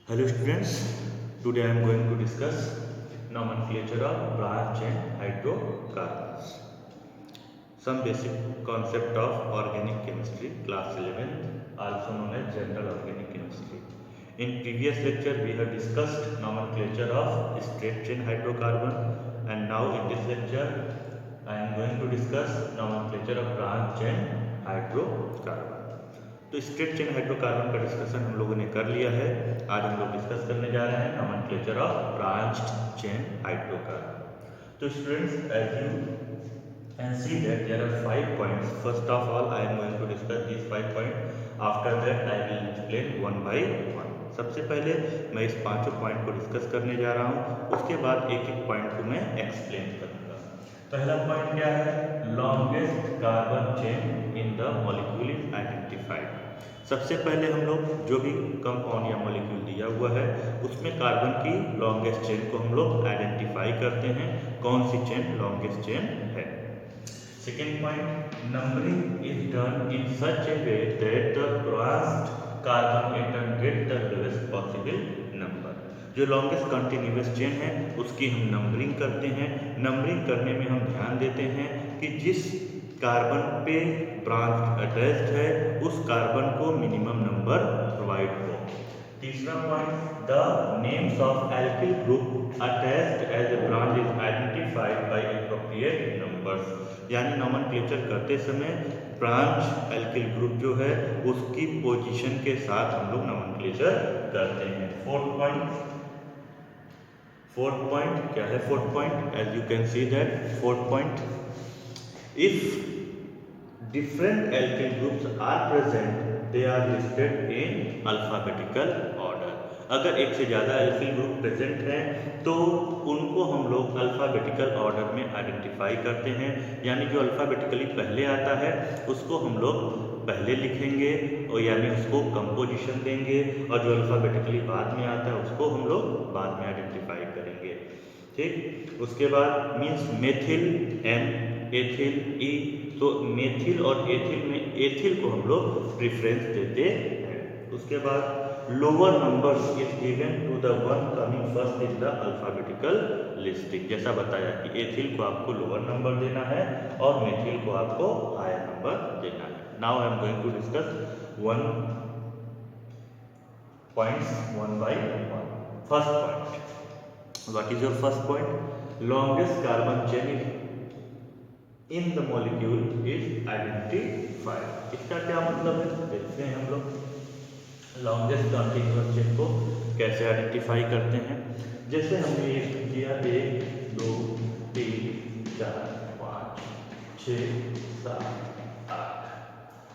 Hello students, today I am going to discuss nomenclature of branch and hydrocarbons. Some basic concept of organic chemistry, class 11th, also known as general organic chemistry. In previous lecture we have discussed nomenclature of straight chain hydrocarbon, and now in this lecture I am going to discuss nomenclature of branch and hydrocarbon. तो straight chain hydrocarbon का discussion हम लोगों ने कर लिया है। आज हम लोग डिस्कस करने जा रहे हैं nomenclature of branched chain hydrocarbon. तो students, as you can see that there are 5 points. First of all I am going to discuss this 5 point. After that I will explain one by one. सबसे पहले मैं इस पांचों point को discuss करने जा रहा हूँ, उसके बाद एक एक पॉइंट को मैं एक्सप्लेन करूँगा। पहला पॉइंट क्या है? Longest carbon chain in the molecule is identified. सबसे पहले हम लोग जो भी कंपाउंड या मॉलिक्यूल दिया हुआ है उसमें कार्बन की लॉन्गेस्ट चेन को हम लोग आइडेंटिफाई करते हैं, कौन सी चेन लॉन्गेस्ट चेन है। Second point, numbering is done in such A way that the branched carbon atom get the lowest possible number. जो लॉन्गेस्ट कंटिन्यूअस चेन है उसकी हम नंबरिंग करते हैं। नंबरिंग करने में हम ध्यान देते हैं कि जिस कार्बन पे ब्रांच अटैच्ड है उस कार्बन को मिनिमम नंबर प्रोवाइड हो। तीसरा point, the names of alkyl group attached as a branch is identified by appropriate numbers. यानी नोमेनक्लेचर करते समय ब्रांच एल्किल ग्रुप जो है उसकी पोजीशन के साथ हम लोग नोमेनक्लेचर करते हैं। फोर्थ पॉइंट क्या है? Fourth point, as you can see that fourth point, if different alkyl groups are present they are listed in alphabetical order। अगर एक से ज़्यादा एल्किल ग्रुप प्रेजेंट हैं तो उनको हम लोग अल्फ़ाबेटिकल ऑर्डर में आइडेंटिफाई करते हैं। यानी जो अल्फ़ाबेटिकली पहले आता है उसको हम लोग पहले लिखेंगे और यानी उसको कंपोजिशन देंगे, और जो अल्फ़ाबेटिकली बाद में आता है उसको हम लोग बाद में आइडेंटिफाई करेंगे। ठीक, उसके बाद मीन्स मेथिल एम, एथिल ई। तो मेथिल और एथिल में एथिल को हम लोग प्रेफरेंस देते हैं। उसके बाद lower numbers is given to the one coming first in the alphabetical listing. जैसा बताया कि एथिल को आपको लोअर नंबर देना है और मेथिल को आपको हायर नंबर देना है। Now I am going to discuss one points one by one. First point, what is your first point? Longest carbon chain in the molecule is identified. इसका क्या मतलब है देखते हैं हम लोग। लॉन्गेस्ट कंटिन्यूअस चेन को कैसे आइडेंटिफाई करते हैं। जैसे हमने ये किया 1 2 3 4 5 6 7 8।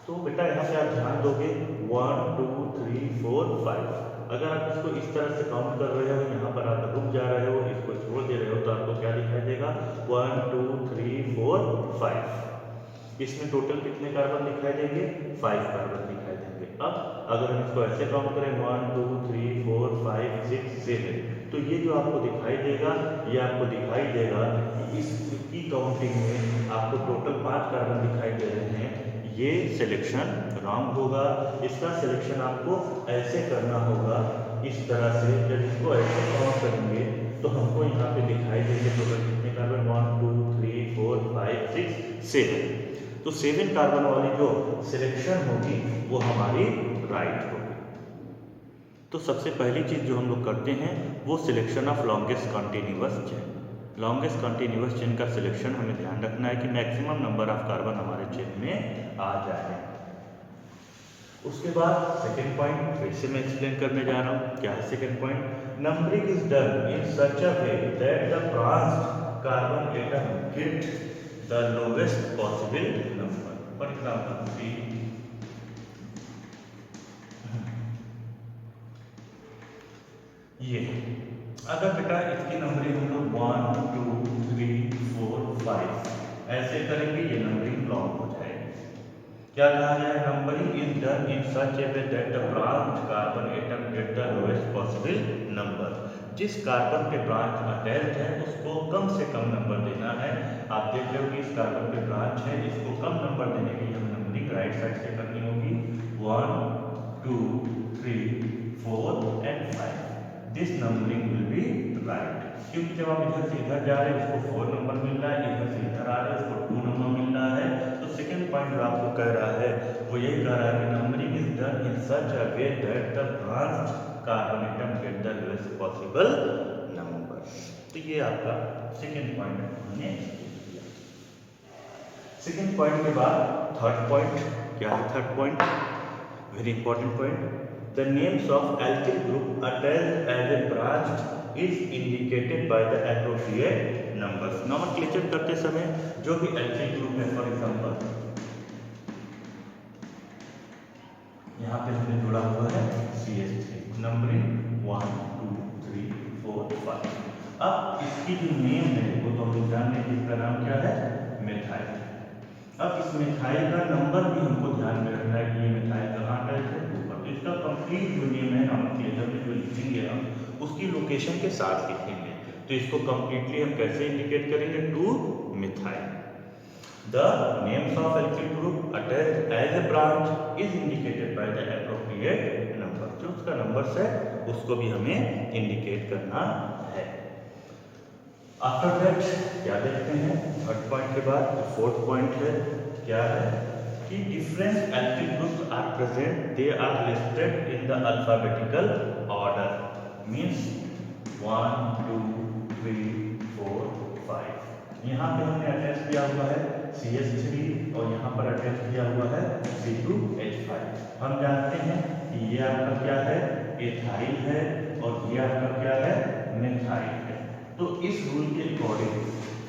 तो बेटा यहाँ पे आप ध्यान दोगे 1 2 3 4 5। अगर आप इसको इस तरह से काउंट कर रहे हो, यहाँ पर आप रुक जा रहे हो, इसको छोड़ दे रहे हो, तो आपको क्या दिखाई देगा? 1 2 3 4 5। इसमें टोटल कितने कार्बन दिखाई देंगे? 5 कार्बन दिखाई देंगे। अब अगर हम इसको ऐसे काउंट करें 1 2 3 4 5 6 7, तो ये जो आपको दिखाई देगा ये आपको दिखाई देगा कि इसकी काउंटिंग में आपको टोटल 5 कार्बन दिखाई दे रहे हैं। ये सिलेक्शन रॉन्ग होगा। इसका सिलेक्शन आपको ऐसे करना होगा, इस तरह से। जब इसको ऐसे काउंट करेंगे तो हमको यहाँ पे दिखाई देंगे टोटल कितने कार्बन? 1 2 3 4 5 6 7। तो 7 कार्बन वाली जो सिलेक्शन होगी वो हमारी राइट होगी। तो सबसे पहली चीज़ जो हम लोग करते हैं वो selection of longest continuous chain. Longest continuous chain का सिलेक्शन हमें ध्यान रखना है कि मैक्सिमम नंबर ऑफ कार्बन हमारे चेन में आ जाए। उसके बाद सेकेंड पॉइंट फिर से मैं एक्सप्लेन करने जा रहा हूँ। क्या है second point? Numbering is done in such a way that the branched carbon atom get the lowest possible number. For example ये अगर बेटा इसकी नंबरिंग हम लोग 1 2 3 4 5 ऐसे करेंगे, ये नंबरिंग रॉन्ग हो जाएगी। क्या कहा जाए? Numbering is done in such A way that the branch carbon atom get the lowest possible number. जिस कार्बन पे ब्रांच अटैच्ड है उसको कम से कम नंबर देना है। आप देख रहे हो कि इस कार्बन पे ब्रांच है, इसको कम नंबर देने के लिए हमें नंबरिंग राइट साइड से करनी होगी। 1 2 3 4 and 5। This numbering will be right, क्योंकि जब आप इधर से इधर जा रहे हैं उसको 4 नंबर मिल रहा है, इधर से इधर आ रहे हैं उसको 2 नंबर मिल रहा है। तो सेकंड पॉइंट जो आपको कह रहा है वो यही कह रहा है कि numbering is done in such a way that the branch carbon atom get the lowest possible number. तो ये आपका सेकंड पॉइंट हमने किया। सेकंड पॉइंट के बाद थर्ड पॉइंट क्या है? Third point very important point, the names of alkyl group attached as a branch is indicated by the appropriate numbers। Nomenclature करते समय जो भी alkyl group है, फॉर एग्जांपल यहाँ पे हमने जोड़ा हुआ है CH3, नंबरिंग 1 2 3 4 5। अब इसकी जो नेम है वो तो हम लोग जान रहे हैं, इसका नाम क्या है? मिथाइल। अब इस मिथाइल का नंबर भी हमको ध्यान में रखना है कि ये मिथाइल कहाँ अटैच है, ऊपर। तो इसका कंप्लीट जो नेम है नॉमेनक्लेचर में जो लिखेंगे हम उसकी लोकेशन के साथ लिखेंगे। तो इसको कंप्लीटली हम कैसे इंडिकेट करेंगे? Two methyl. The names of alkyl group attached as a branch is indicated by the appropriate number. जो उसका नंबर्स है उसको भी हमें इंडिकेट करना है। आफ्टर दैट क्या देखते हैं? थर्ड पॉइंट के बाद फोर्थ पॉइंट है, क्या है कि different alkyl groups are present, they are listed in the alphabetical order. Means 1 2 3 4 5। यहाँ पे हमने अटैच किया हुआ है CH3 और यहाँ पर अटैच किया हुआ है C2H5। हम जानते हैं कि ये आपका क्या है? एथाइल है और ये आपका क्या है? मिथाइल है। तो इस रूल के अकॉर्डिंग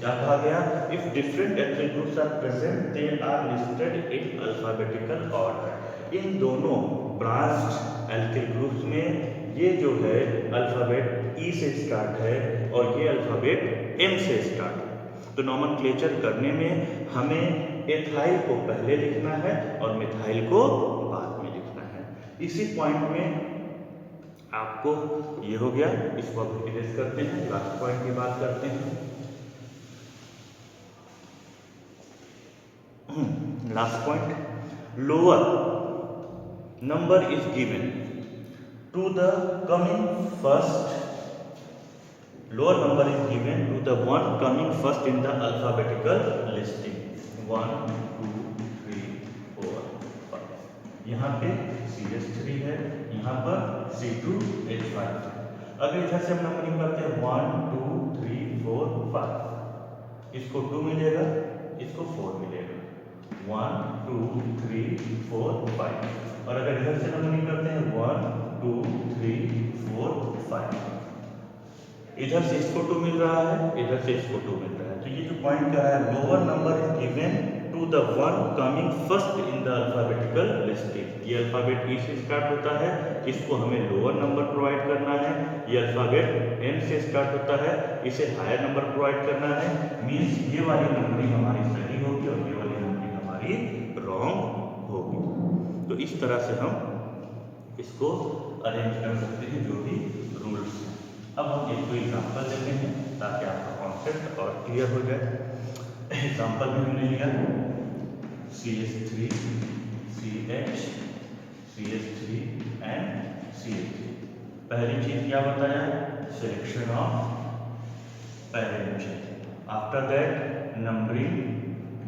क्या कहा गया? If different alkyl groups are present they are listed in alphabetical order. इन दोनों ब्रांच एल्किल ग्रुप्स में ये जो है अल्फाबेट E से स्टार्ट है और ये अल्फाबेट M से स्टार्ट है। तो नॉमेनक्लेचर करने में हमें एथाइल को पहले लिखना है और मिथाइल को बाद में लिखना है। इसी पॉइंट में आपको ये हो गया, इसको अब इरेज करते हैं, लास्ट पॉइंट की बात करते हैं। Last point, lower number is given to the coming first, lower number is given to the one coming first in the alphabetical listing. 1 2 3 4 5। यहाँ पे CH3 है, यहाँ पर C2H5। अगर इधर से हम नंबरिंग करते हैं 1 2 3 4 5, इसको 2 मिलेगा, इसको 4 मिलेगा। 1 2 3 4 5। और अगर इधर से नंबरिंग करते हैं 1 2 3 4 5, इधर से इसको 2 मिल रहा है, इधर से इसको 2 मिल रहा है। तो ये जो पॉइंट क्या है? Lower number is given to the one coming first in the alphabetical listing. ये अल्फाबेट E से स्टार्ट होता है, इसको हमें लोअर नंबर प्रोवाइड करना है। ये अल्फाबेट M से स्टार्ट होता है, इसे हायर नंबर प्रोवाइड करना है। मींस ये वाली नंबरिंग हमारी सही होगी और ये वाली नंबरिंग हमारी रॉन्ग होगी। तो इस तरह से हम इसको अरेंज कर सकते हैं जो भी रूल्स हैं। अब हम एक कोई एग्जाम्पल लेते हैं ताकि आपका कॉन्सेप्ट और क्लियर हो जाए। एग्जाम्पल में हमने लिया CH3 CH CH3 and CH3। पहली चीज क्या बताया? Selection of parent. After that numbering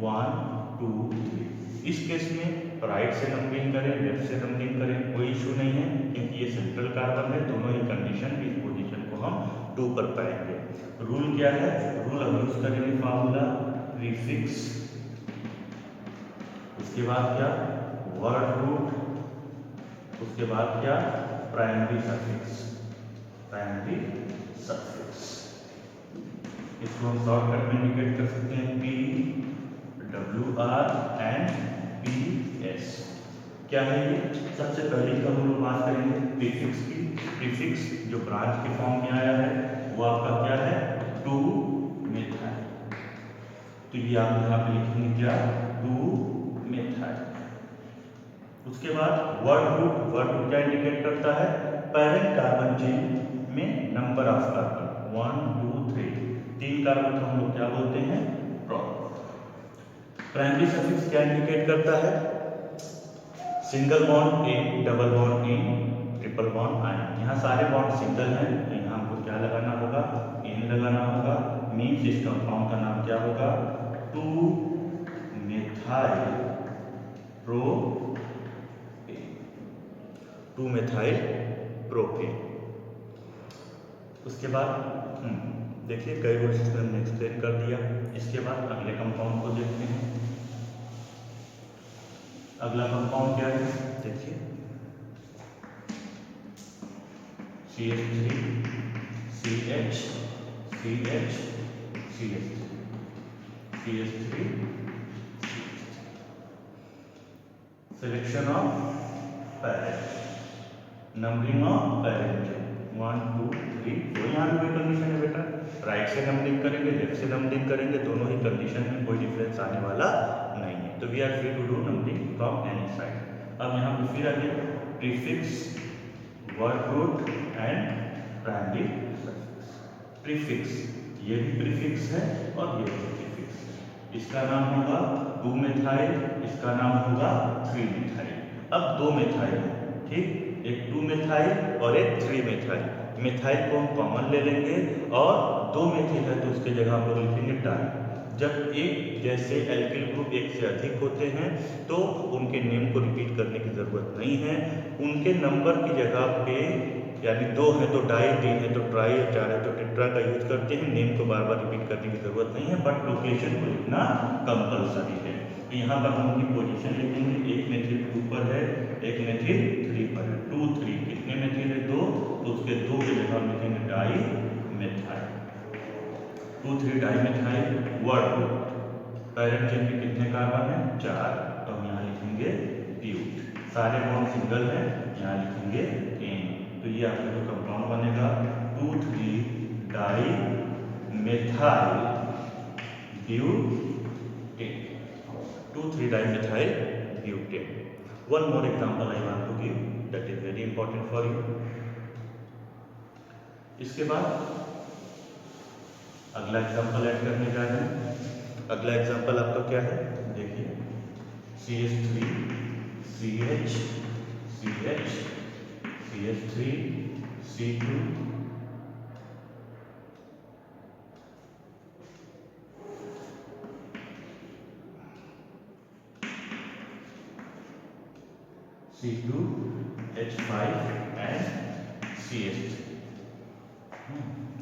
1 2 3। इस केस में राइट से नंबरिंग करें, लेफ्ट से नंबरिंग करें, कोई इशू नहीं है, क्योंकि ये सेंट्रल कार्बन है। दोनों ही कंडीशन इस पोजीशन को हम 2 पर पाएंगे। रूल क्या है? रूल हम यूज करेंगे फार्मूला प्रीफिक्स, उसके बाद क्या? वर्ड रूट, उसके बाद क्या? Primary suffix. प्राइमरी सफिक्स इसको हम शॉर्टकट में इंडिकेट कर सकते हैं PWR एंड PS। क्या है ये? सबसे पहले तो हम लोग बात करेंगे प्रीफिक्स की। प्रीफिक्स जो ब्रांच के फॉर्म में आया है वो आपका क्या है? 2 मिथाइल। तो ये आप यहाँ पे लिखेंगे क्या? 2 मिथाइल। उसके बाद वर्ड रूट। वर्ड रूट क्या इंडिकेट करता है? पेरेंट कार्बन चेन में नंबर ऑफ कार्बन 1 2 3। 3 कार्बन को हम लोग क्या बोलते हैं? प्रॉप। प्राइमरी सफिक्स क्या इंडिकेट करता है? Single bond A, double bond A, triple triple bond ion. यहाँ सारे बॉन्ड सिंगल हैं तो यहाँ हमको क्या लगाना होगा, एन लगाना होगा। मीन्स इस कंपाउंड का नाम क्या होगा, 2-methyl प्रोपेन। उसके बाद देखिए कई वर्ड सिस्टम ने एक्सप्लेन कर दिया। इसके बाद अगले कंपाउंड को देखते हैं। अगला कंपाउंड क्या है, देखिए CH3 CH CH CH3 selection of parent, numbering of parent 1 2 3 4। यहाँ भी कंडीशन है बेटा, राइट से नंबरिंग करेंगे लेफ्ट से नंबरिंग करेंगे, दोनों ही कंडीशन में कोई डिफरेंस आने वाला नहीं है। तो we are free to do numbering from any side. अब यहाँ पे फिर आगे prefix, word root and primary suffix. Prefix, ये भी प्रीफिक्स है और ये भी प्रीफिक्स है। इसका नाम होगा 2-methyl, इसका नाम होगा 3-methyl। अब 2-methyl है, ठीक, एक 2-methyl और एक 3-methyl। मिथाइल को हम कॉमन ले लेंगे और 2-methyl है तो उसके जगह हम लोग लिखेंगे डाई। जब एक जैसे एल्किल ग्रुप एक से अधिक होते हैं तो उनके नेम को रिपीट करने की जरूरत नहीं है। उनके नंबर की जगह पे यानी 2 है तो डाई, 3 है तो ट्राई, 4 है तो टेट्रा का यूज करते हैं। नेम को बार बार रिपीट करने की जरूरत नहीं है, बट लोकेशन को लिखना कंपलसरी है। तो यहाँ पर हम उनकी पोजीशन लिखेंगे, एक मेथिल 2 पर है, एक मेथिल 3 पर है। 2 3 कितने मेथिल है, 2, तो उसके 2 के जगह हम लिखेंगे di methyl. 2 3 di methyl. Word root, parent chain में कितने कार्बन है, 4, तो हम यहाँ लिखेंगे ब्यूट। सारे बॉन्ड सिंगल हैं, यहाँ लिखेंगे एन। तो ये आपका जो कंपाउंड बनेगा 2 3 di methyl butane. 2 3 di methyl butane. One more example I want to give that is very important for you. इसके बाद अगला एग्जाम्पल ऐड करने जा रहे हैं। अगला एग्जाम्पल आपका क्या है, देखिए CH3 CH CH CH3 C2 C2 H5 and CH3।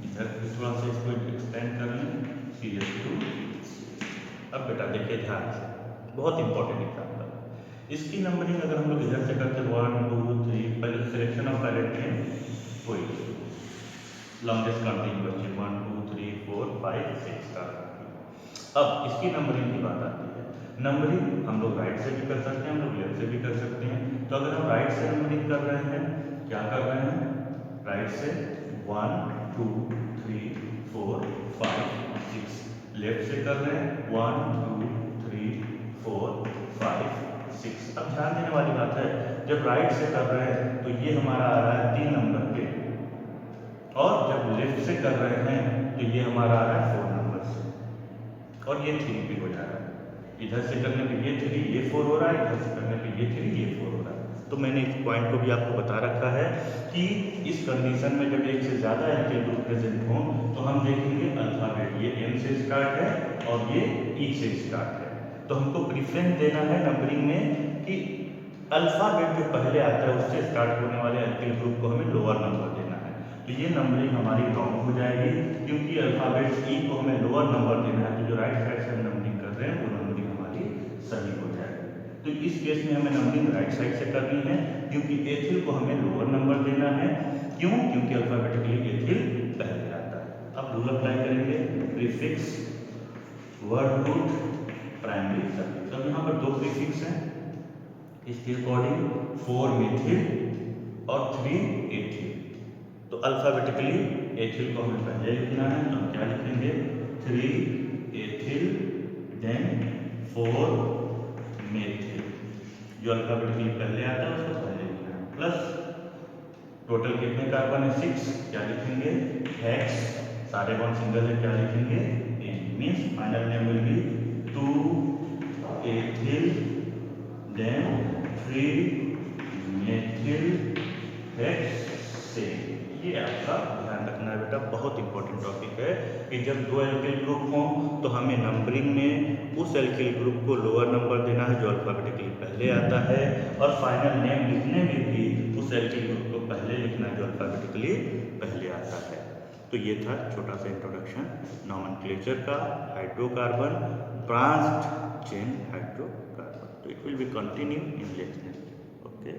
इधर थोड़ा सा इसको एक्सपेंड कर लें, CH2। अब बेटा देखिए ध्यान से, बहुत इंपॉर्टेंट एग्जाम्पल है। इसकी नंबरिंग अगर हम लोग इधर से करते 1 2 3, पहले सिलेक्शन ऑफ पैरेंट है कोई लॉन्गेस्ट काउंटिंग बच्चे 1 2 3 4 5 6 का। अब इसकी नंबरिंग की बात आती है। नंबरिंग हम लोग राइट से भी कर सकते हैं, हम लोग लेफ्ट से भी कर सकते हैं। तो अगर हम राइट से नंबरिंग कर रहे हैं, क्या कर रहे हैं, राइट से 1 2 3 4 5 6, लेफ्ट से कर रहे हैं 1 2 3 4 5 6। अब ध्यान देने वाली बात है, जब राइट से कर रहे हैं तो ये हमारा आ रहा है 3 नंबर पे, और जब लेफ्ट से कर रहे हैं तो ये हमारा आ रहा है 4 नंबर से, और ये 3 भी हो जा रहा है। इधर से करने पे ये 3 ये 4 हो रहा है, इधर से करने पे ये 3 ये 4 हो रहा है। तो मैंने इस पॉइंट को भी आपको बता रखा है कि इस कंडीशन में जब एक से ज्यादा एल्किल ग्रुप प्रेजेंट हो तो हम देखेंगे अल्फाबेट, ये एम से स्टार्ट है और ये ई से स्टार्ट है। तो हमको प्रेफरेंस देना है नंबरिंग में कि अल्फाबेट जो पहले आता है उससे स्टार्ट होने वाले एल्किल ग्रुप को हमें लोअर नंबर देना है। तो ये नंबरिंग हमारी रॉन्ग हो जाएगी, क्योंकि अल्फाबेट ई को हमें लोअर नंबर देना है। तो जो राइट साइड से हम नंबरिंग कर रहे हैं वो नंबरिंग हमारी सही हो जाएगी। तो इस केस में हमें नंबरिंग राइट साइड से करनी है, क्योंकि एथिल को हमें लोअर नंबर देना है। क्यों? क्योंकि अल्फाबेटिकली एथिल पहले आता है। अब रूल अप्लाई करेंगे, prefix, word root, primary suffix. अब यहाँ पर 2 प्रीफिक्स हैं, इसके अकॉर्डिंग 4 मेथिल और 3 एथिल। तो अल्फाबेटिकली एथिल को हमें पहले लिखना है, तो हम क्या लिखेंगे 3 एथिल देन 4 मेथिल। जो अल्फाबेटिकली पहले आता है उसको पहले लिखना है, प्लस टोटल कितने कार्बन है 6, क्या लिखेंगे हेक्स, सारे बॉन्ड सिंगल है, क्या लिखेंगे ane. Means final name will be 2 ethyl then 3 methyl hexane. ये आपका ध्यान रखना है बेटा, बहुत इंपॉर्टेंट टॉपिक है कि जब दो एल्किल ग्रुप हों तो हमें नंबरिंग में उस एल्किल ग्रुप को लोअर नंबर देना है जो अल्फाबेटिकली पहले आता है, और फाइनल नेम लिखने में भी उस एल्किल ग्रुप को पहले लिखना जो अल्फाबेटिकली पहले आता है। तो ये था छोटा सा इंट्रोडक्शन नॉमेनक्लेचर का हाइड्रोकार्बन ब्रांच्ड चेन हाइड्रोकार्बन। तो it will be continue in next. Okay.